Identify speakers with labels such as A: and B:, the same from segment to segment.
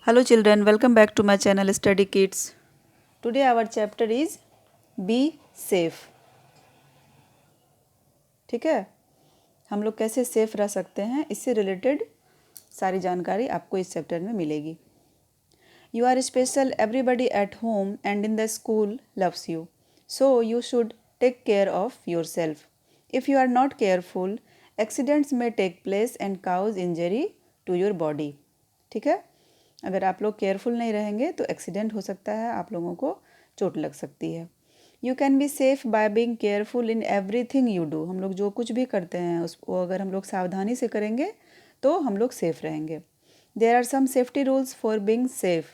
A: Hello children, welcome back to my channel Study Kids. Today our chapter is Be Safe. ठीक है, हम लोग कैसे सेफ रह सकते हैं इससे रिलेटेड सारी जानकारी आपको इस चैप्टर में मिलेगी. You are special, everybody at home and in the school loves you. So you should take care of yourself. If you are not careful, accidents may take place and cause injury to your body. ठीक है, अगर आप लोग careful नहीं रहेंगे तो accident हो सकता है, आप लोगों को चोट लग सकती है. You can be safe by being careful in everything you do. हम लोग जो कुछ भी करते हैं उसको अगर हम लोग सावधानी से करेंगे तो हम लोग सेफ रहेंगे. There are some safety rules for being safe.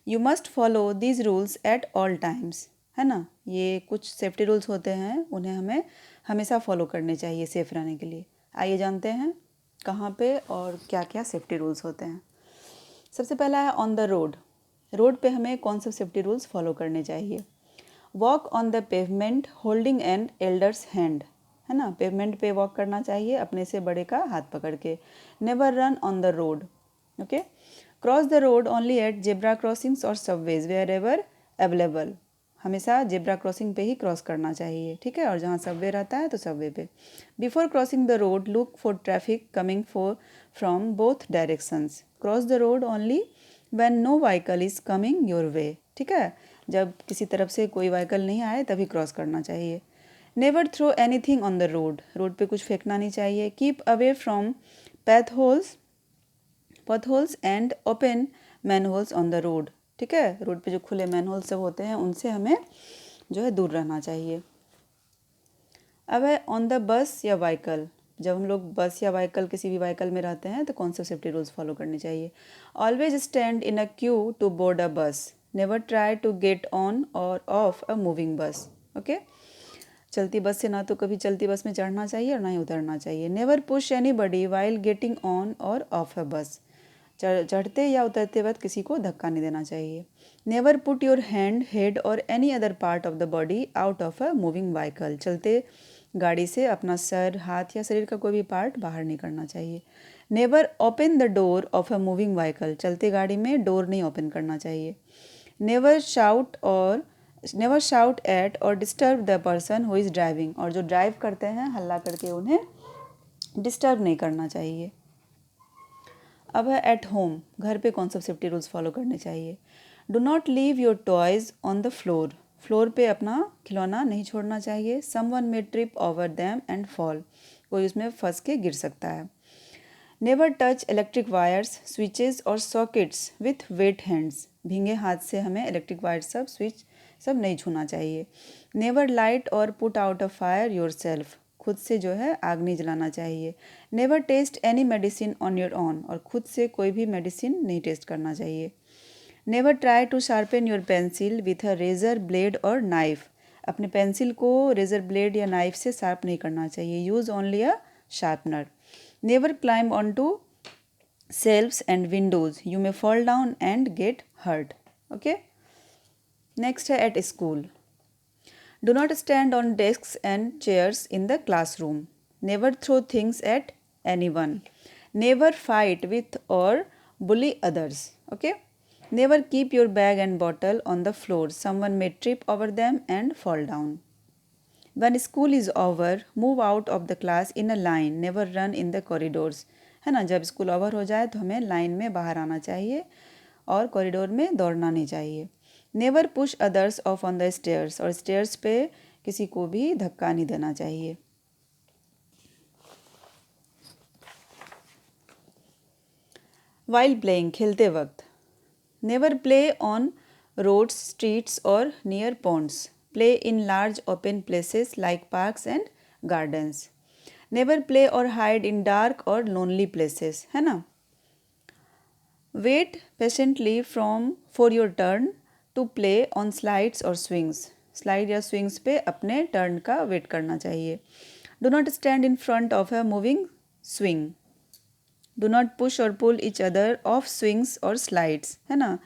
A: You must follow these rules at all times. है ना, ये कुछ सेफ्टी रूल्स होते हैं, उन्हें हमें हमेशा फॉलो करने चाहिए सेफ रहने के लिए. आइए जानते हैं कहाँ पे और क्या क्या सेफ्टी रूल्स होते हैं. सबसे पहला है ऑन द रोड. रोड पे हमें कौन से सेफ्टी रूल्स फॉलो करने चाहिए. Walk on the pavement holding N elders hand. है ना, पेवमेंट पे वॉक करना चाहिए अपने से बड़े का हाथ पकड़ के. Never run on the road. Okay. Cross the road only at zebra crossings और सबवेज वेयर एवर अवेलेबल. हमेशा जेब्रा क्रॉसिंग पे ही क्रॉस करना चाहिए. ठीक है, और जहाँ सबवे रहता है तो सबवे पे. Before crossing the road look for traffic coming from both directions. Cross the road only when no vehicle is coming your way. ठीक है, जब किसी तरफ से कोई व्हीकल नहीं आए तभी क्रॉस करना चाहिए. Never throw anything on the road. Road पे कुछ फेंकना नहीं चाहिए. Keep away from potholes and open manholes on the road. ठीक है, रोड पे जो खुले मैन होल सब होते हैं उनसे हमें जो है दूर रहना चाहिए. अब है ऑन द बस या व्हीकल. जब हम लोग बस या व्हीकल किसी भी व्हीकल में रहते हैं तो कौन से सेफ्टी रूल्स फॉलो करने चाहिए. Always stand in a queue to board a bus. Never try to get on or off a moving bus. Okay, चलती बस से ना तो कभी चलती बस में चढ़ना चाहिए और ना ही उतरना चाहिए. Never push any buddy while getting on or off अ बस. चढ़ते या उतरते वक्त किसी को धक्का नहीं देना चाहिए. Never put your hand head or any other part of the body out of a moving vehicle. चलते गाड़ी से अपना सर, हाथ या शरीर का कोई भी पार्ट बाहर नहीं करना चाहिए. Never open the door of a moving vehicle. चलते गाड़ी में डोर नहीं ओपन करना चाहिए. नेवर शाउट एट और disturb the person who is driving. और जो ड्राइव करते हैं हल्ला करके उन्हें डिस्टर्ब नहीं करना चाहिए. अब है एट होम. घर पे कौन सा सेफ्टी रूल्स फॉलो करने चाहिए. Do not leave your toys on the floor. Floor पे अपना खिलौना नहीं छोड़ना चाहिए. Someone may trip over them and fall. कोई उसमें फंस के गिर सकता है. Never touch electric wires, switches और सॉकेट्स विथ वेट हैंड्स. भींगे हाथ से हमें इलेक्ट्रिक वायर सब, स्विच सब नहीं छूना चाहिए. नेवर लाइट और put out a fire yourself. खुद से जो है आग नहीं जलाना चाहिए. Never test any medicine on your own. और खुद से कोई भी मेडिसिन नहीं टेस्ट करना चाहिए. Never try to sharpen your pencil with a razor blade और नाइफ. अपने पेंसिल को रेज़र ब्लेड या नाइफ से शार्प नहीं करना चाहिए. Use only a sharpener. Never climb on to shelves and windows. You may fall down and get hurt. Okay. Next है at school. Do not stand on desks and chairs in the classroom. Never throw things at anyone. Never fight with or bully others. Okay. Never keep your bag and bottle on the floor. Someone may trip over them and fall down. When school is over, move out of the class in a line. Never run in the corridors. है ना, जब school over हो जाए तो हमें line में बाहर आना चाहिए और कॉरिडोर में दौड़ना नहीं चाहिए. Never push others of on the stairs. और स्टेयर्स पे किसी को भी धक्का नहीं देना चाहिए. वाइल प्लेइंग, खेलते वक्त. Never play on roads, streets or near ponds. Play in large open places like parks and gardens. Never play or hide in dark और लोनली प्लेसेस. है ना. Wait patiently for your turn to play on slides or swings. Slide या swings पे अपने turn का wait करना चाहिए. Do not stand in front of a moving swing. Do not push or pull each other of swings और slides. है ना,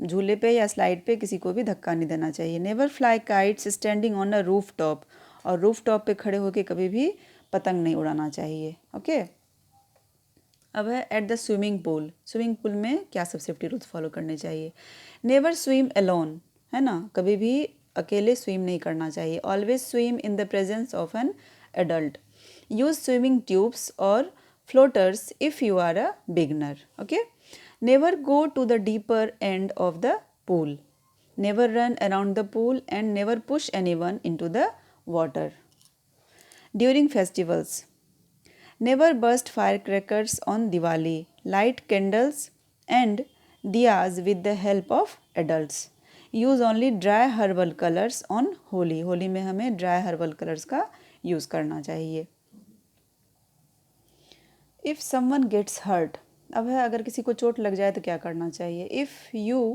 A: झूले पे या स्लाइड पे किसी को भी धक्का नहीं देना चाहिए. Never fly kites standing on a roof top. और रूफ टॉप पे खड़े होकर कभी भी पतंग नहीं उड़ाना चाहिए. ओके. अब है at the swimming pool. Swimming pool में क्या सब सेफ्टी रूल्स फॉलो करने चाहिए? नेवर स्विम अलोन, है ना, कभी भी अकेले स्विम नहीं करना चाहिए। Always swim in the presence of an adult. Use swimming tubes or floaters if you are a beginner. Okay. Never go to the deeper end of the pool. Never run around the pool and never push anyone into the water. During festivals, never burst firecrackers on Diwali. Light candles and diyas with the help of adults. Use only dry herbal colors on Holi. Holi में हमें dry herbal colors का use करना चाहिए। If someone gets hurt, अब है अगर किसी को चोट लग जाए तो क्या करना चाहिए? If you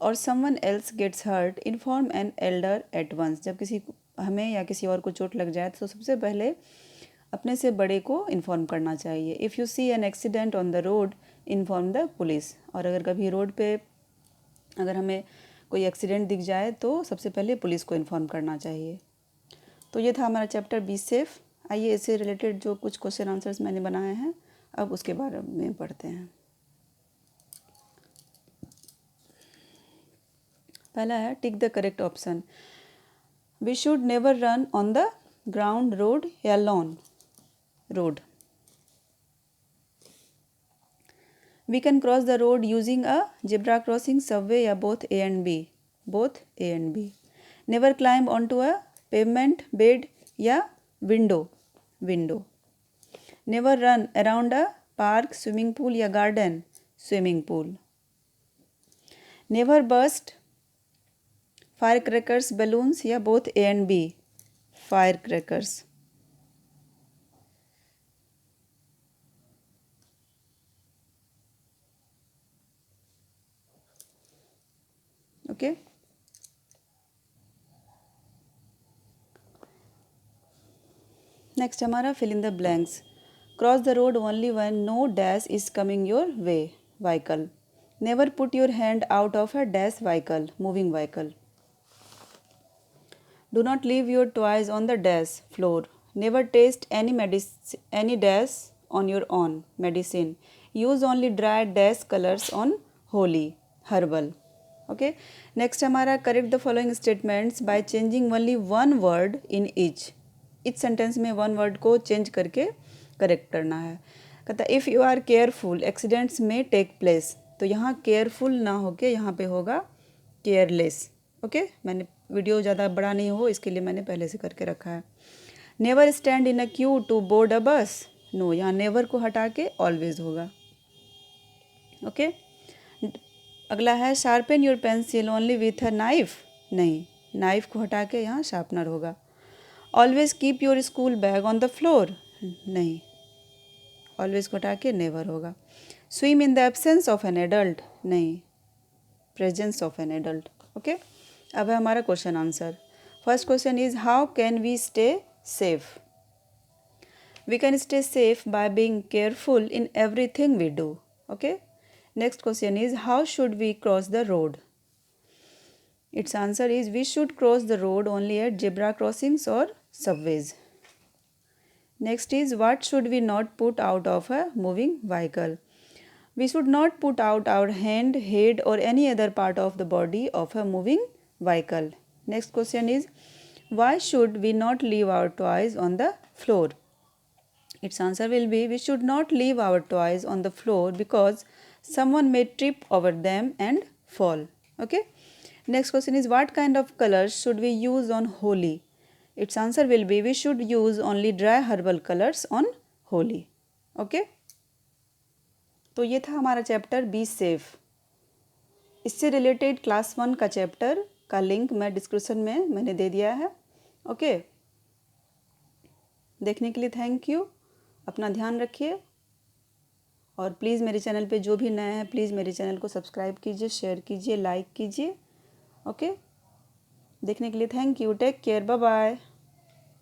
A: or someone else gets hurt, inform an elder at once. जब किसी हमें या किसी और को चोट लग जाए तो सबसे पहले अपने से बड़े को इन्फॉर्म करना चाहिए। If you see an accident on the road, inform the police. और अगर कभी रोड पे अगर हमें कोई एक्सीडेंट दिख जाए तो सबसे पहले पुलिस को इन्फॉर्म करना चाहिए। तो ये था हमारा चैप्टर बी सेफ। आइए इससे रिलेटेड जो कुछ क्वेश्चन आंसर्स मैंने बनाए हैं अब उसके बारे में पढ़ते हैं। पहला है tick the correct option. We should never run on the ground, road या lawn. Road. We can cross the road using a zebra crossing, subway या both A and B. Both A and B. Never climb onto a pavement, bed या window. Window. Never run around a park, swimming pool या garden. Swimming pool. Never burst firecrackers, balloons या both A and B. Firecrackers. Okay. Next हमारा fill in the blanks. Cross the road only when no dash is coming your way vehicle. Never put your hand out of a dash vehicle, moving vehicle. Do not leave your toys on the dash floor. Never test any dash on your own medicine. Use only dry dash colours on Holi, herbal. Okay. Next हमारा correct the following statements by changing only one word in each sentence में one word को change करके correct करना है। कहता है if you are careful accidents में take place. तो यहाँ केयरफुल ना होके यहाँ पे होगा केयरलेस। ओके। मैंने वीडियो ज़्यादा बड़ा नहीं हो इसके लिए मैंने पहले से करके रखा है। Never stand in a queue to board a bus. No, यहाँ नेवर को हटा के ऑलवेज होगा। ओके। अगला है sharpen your pencil only with a knife. नहीं, नाइफ को हटा के यहाँ शार्पनर होगा। Always keep your school bag on the floor. नहीं, ऑलवेज को हटा के नेवर होगा। Swim in the absence of an adult. नहीं, presence of an adult. Okay. अब है हमारा question answer. First question is how can we stay safe? We can stay safe by being careful in everything we do. Okay. Next question is how should we cross the road? Its answer is we should cross the road only at zebra crossings or subways. Next is what should we not put out of a moving vehicle? We should not put out our hand, head or any other part of the body of a moving vehicle. Next question is why should we not leave our toys on the floor? Its answer will be we should not leave our toys on the floor because someone may trip over them and fall. Okay. Next question is what kind of colors should we use on Holi? Its answer will be we should use only dry herbal colors on Holi. Okay. तो ये था हमारा chapter be safe. इससे related class 1 का chapter का link मैं description में मैंने दे दिया है। ओके। देखने के लिए थैंक यू। अपना ध्यान रखिए और प्लीज़ मेरे चैनल पे जो भी नए हैं प्लीज़ मेरे चैनल को सब्सक्राइब कीजिए, शेयर कीजिए, लाइक कीजिए। ओके। देखने के लिए thank you. Take care. Bye bye.